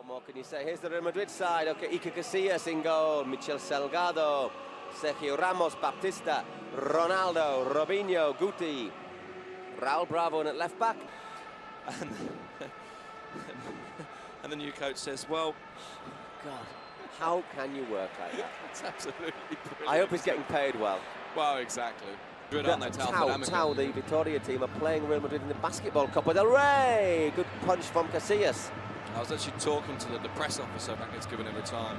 What more can you say? Here's the Real Madrid side. Okay, Iker Casillas in goal. Michel Salgado, Sergio Ramos, Baptista, Ronaldo, Robinho, Guti, Raul Bravo in at left back. And the new coach says, well, God, how can you work like that? It's absolutely brilliant. I hope he's getting paid well. Well, exactly. Tau, the Vitoria team, are playing Real Madrid in the Basketball Copa del Rey. Good punch from Casillas. I was actually talking to the press officer that gets given every time.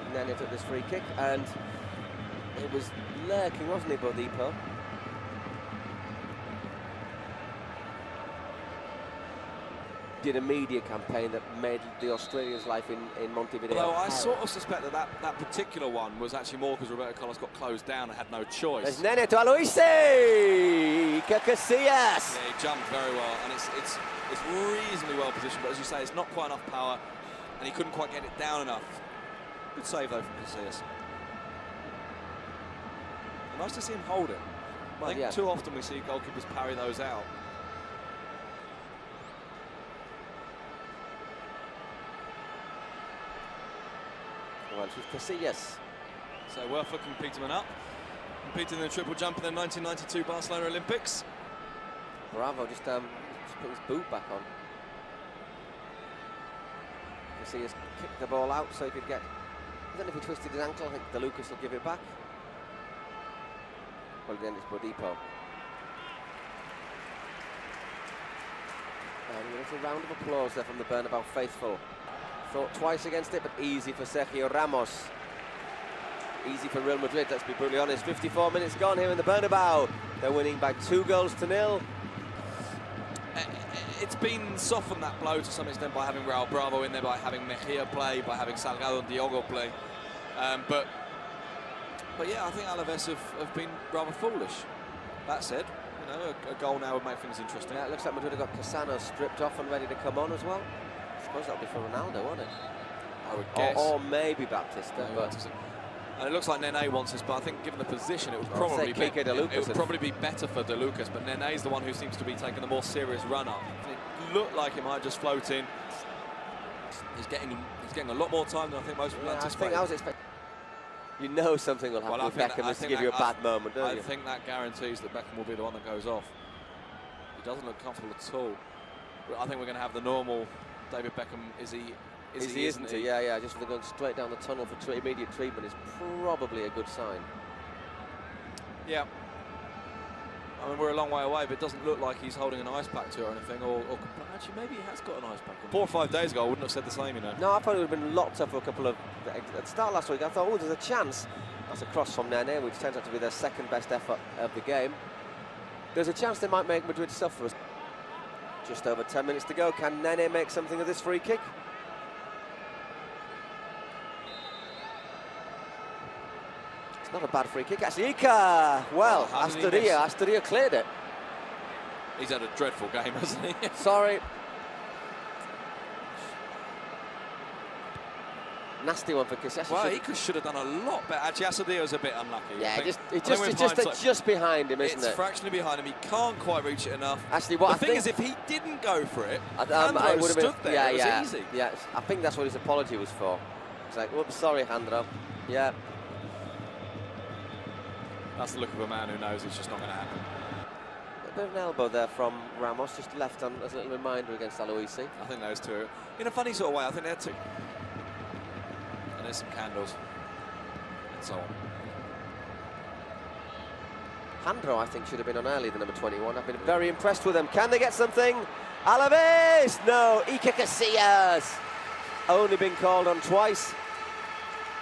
And then he took this free kick, and it was lurking, wasn't it, Bodipo? Did a media campaign that made the Australians' life in Montevideo. Although I sort of suspect that particular one was actually more because Roberto Carlos got closed down and had no choice. There's Nene to Aloisi! Iker Casillas! Yeah, he jumped very well, and it's reasonably well positioned, but as you say, it's not quite enough power, and he couldn't quite get it down enough. Good save though from Casillas. Nice to see him hold it. I think too often we see goalkeepers parry those out. Well, it's with Casillas. So worth looking Peterman up. Competing in the triple jump in the 1992 Barcelona Olympics. Bravo just put his boot back on. Casillas kicked the ball out so he could get... I don't know if he twisted his ankle. I think De Lucas will give it back. Well, then it's Bodipo. And a little round of applause there from the Bernabéu faithful. Thought twice against it, but easy for Sergio Ramos. Easy for Real Madrid, let's be brutally honest. 54 minutes gone here in the Bernabéu. They're winning by 2-0. It's been softened, that blow, to some extent by having Raul Bravo in there, by having Mejia play, by having Salgado and Diogo play. But yeah, I think Alavés have been rather foolish. That said, you know, a goal now would make things interesting. Yeah, it looks like Madrid have got Cassano stripped off and ready to come on as well. I suppose that'll be for Ronaldo, won't it? I would guess. Or maybe Baptista. No, but and it looks like Nene wants this, but I think given the position, it would probably be better for De Lucas. But Nene's the one who seems to be taking the more serious run up. It looked like it might just float in. He's getting a lot more time than I think most people anticipated. I think I was expecting. You know something will happen with Beckham to give you a bad moment, don't you? I think that guarantees that Beckham will be the one that goes off. He doesn't look comfortable at all. But I think we're going to have the normal David Beckham. Is he, isn't he? Yeah. Just going straight down the tunnel for immediate treatment is probably a good sign. Yeah. I mean, we're a long way away, but it doesn't look like he's holding an ice pack to it or anything. Or actually, maybe he has got an ice pack on. 4 or 5 days ago, I wouldn't have said the same, you know. No, I thought it would have been locked up for a couple of... At the start last week, I thought, oh, there's a chance. That's a cross from Nene, which turns out to be their second best effort of the game. There's a chance they might make Madrid suffer. Just over 10 minutes to go. Can Nene make something of this free kick? It's not a bad free kick, actually. Iker! Well, Astoria cleared it. He's had a dreadful game, hasn't he? Sorry. Nasty one for Casillas. Well, he should have done a lot better. Actually, Astudillo's a bit unlucky. Yeah, it's just behind him, isn't it? It's fractionally behind him. He can't quite reach it enough. Actually, the thing is, if he didn't go for it, I would have stood there. Yeah, it was easy. Yeah, I think that's what his apology was for. It's like, whoops, sorry, Jandro. Yeah. That's the look of a man who knows it's just not going to happen. A bit of an elbow there from Ramos, just left on as a little reminder against Aloisi. I think those two, in a funny sort of way, I think they're two. And there's some candles, and so on. Jandro, I think, should have been on early, the number 21. I've been very impressed with them. Can they get something? Alavés! No, Iker Casillas! Only been called on twice.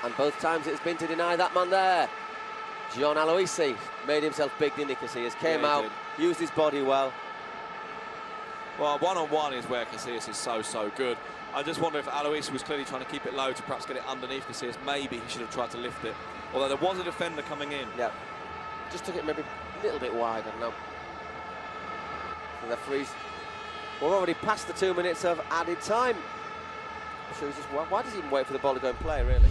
And both times it's been to deny that man there. John Aloisi made himself big, didn't he, Casillas? Came out, used his body well. Well, one-on-one is where Casillas is so good. I just wonder if Aloisi was clearly trying to keep it low to perhaps get it underneath Casillas. Maybe he should have tried to lift it. Although there was a defender coming in. Yeah. Just took it maybe a little bit wide, I don't know. The referees. We're already past the 2 minutes of added time. So just, why does he even wait for the ball to go and play, really?